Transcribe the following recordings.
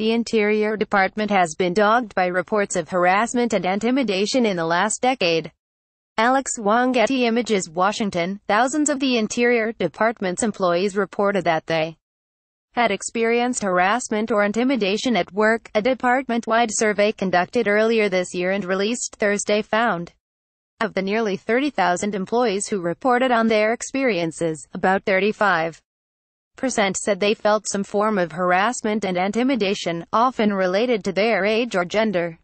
The Interior Department has been dogged by reports of harassment and intimidation in the last decade. WongGetty Images Washington. Thousands of the Interior Department's employees reported that they had experienced harassment or intimidation at work. A department-wide survey conducted earlier this year and released Thursday found, of the nearly 30,000 employees who reported on their experiences, about 35% said they felt some form of harassment and intimidation, often related to their age or gender.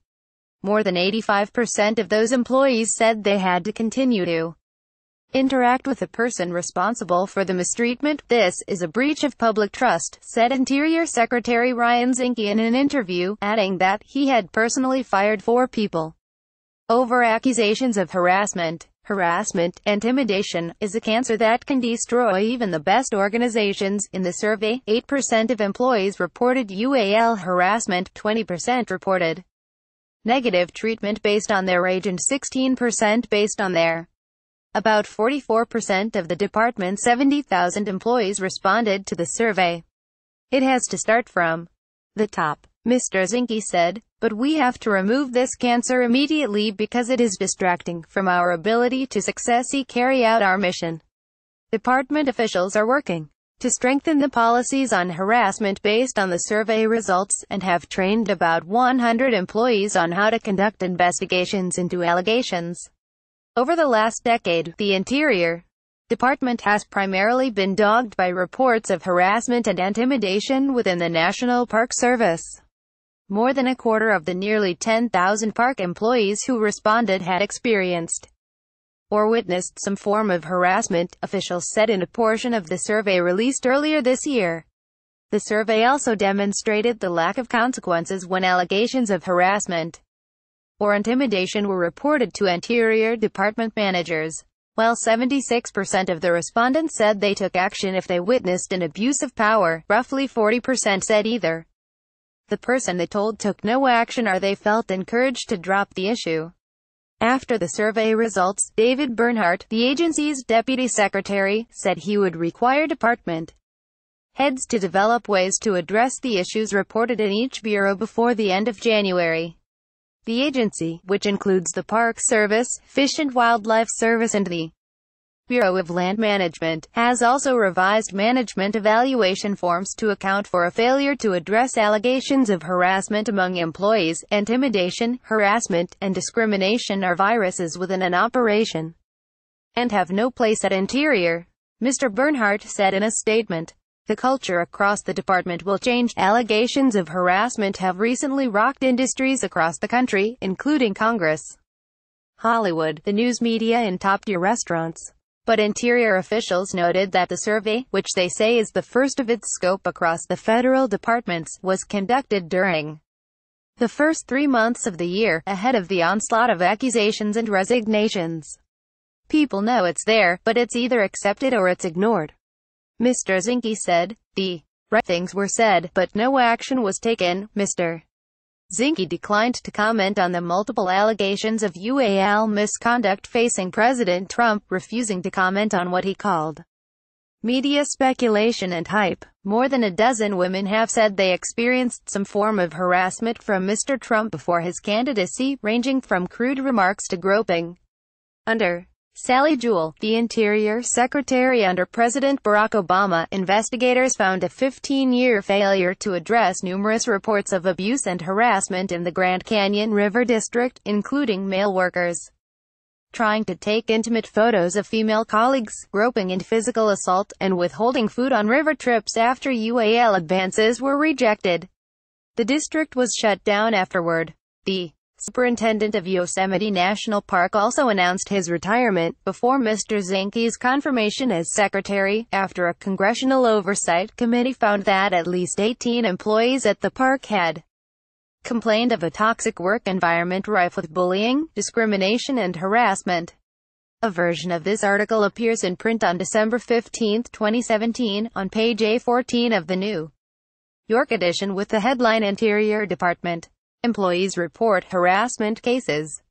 More than 85% of those employees said they had to continue to interact with the person responsible for the mistreatment. This is a breach of public trust, said Interior Secretary Ryan Zinke in an interview, adding that he had personally fired 4 people over accusations of harassment. Harassment, intimidation, is a cancer that can destroy even the best organizations. In the survey, 8% of employees reported UAL harassment, 20% reported negative treatment based on their age and 16% based on their. About 44% of the department's 70,000 employees responded to the survey. It has to start from the top, Mr. Zinke said, but we have to remove this cancer immediately because it is distracting from our ability to successfully carry out our mission. Department officials are working to strengthen the policies on harassment based on the survey results, and have trained about 100 employees on how to conduct investigations into allegations. Over the last decade, the Interior Department has primarily been dogged by reports of harassment and intimidation within the National Park Service. More than a quarter of the nearly 10,000 park employees who responded had experienced or witnessed some form of harassment, officials said in a portion of the survey released earlier this year. The survey also demonstrated the lack of consequences when allegations of harassment or intimidation were reported to Interior Department managers. While 76% of the respondents said they took action if they witnessed an abuse of power, roughly 40% said either the person they told took no action or they felt encouraged to drop the issue. After the survey results, David Bernhardt, the agency's deputy secretary, said he would require department heads to develop ways to address the issues reported in each bureau before the end of January. The agency, which includes the Park Service, Fish and Wildlife Service and the Bureau of Land Management, has also revised management evaluation forms to account for a failure to address allegations of harassment among employees. Intimidation, harassment, and discrimination are viruses within an operation and have no place at Interior, Mr. Bernhardt said in a statement. The culture across the department will change. Allegations of harassment have recently rocked industries across the country, including Congress, Hollywood, the news media and top-tier restaurants. But Interior officials noted that the survey, which they say is the first of its scope across the federal departments, was conducted during the first 3 months of the year, ahead of the onslaught of accusations and resignations. People know it's there, but it's either accepted or it's ignored, Mr. Zinke said. The right things were said, but no action was taken. Mr. Zinke declined to comment on the multiple allegations of UAL misconduct facing President Trump, refusing to comment on what he called media speculation and hype. More than a dozen women have said they experienced some form of harassment from Mr. Trump before his candidacy, ranging from crude remarks to groping. Under Sally Jewell, the Interior Secretary under President Barack Obama, investigators found a 15-year failure to address numerous reports of abuse and harassment in the Grand Canyon River District, including male workers trying to take intimate photos of female colleagues, groping and physical assault, and withholding food on river trips after UAL advances were rejected. The district was shut down afterward. The Superintendent of Yosemite National Park also announced his retirement, before Mr. Zinke's confirmation as secretary, after a congressional oversight committee found that at least 18 employees at the park had complained of a toxic work environment rife with bullying, discrimination and harassment. A version of this article appears in print on December 15, 2017, on page A14 of the New York edition with the headline Interior Department employees report harassment cases.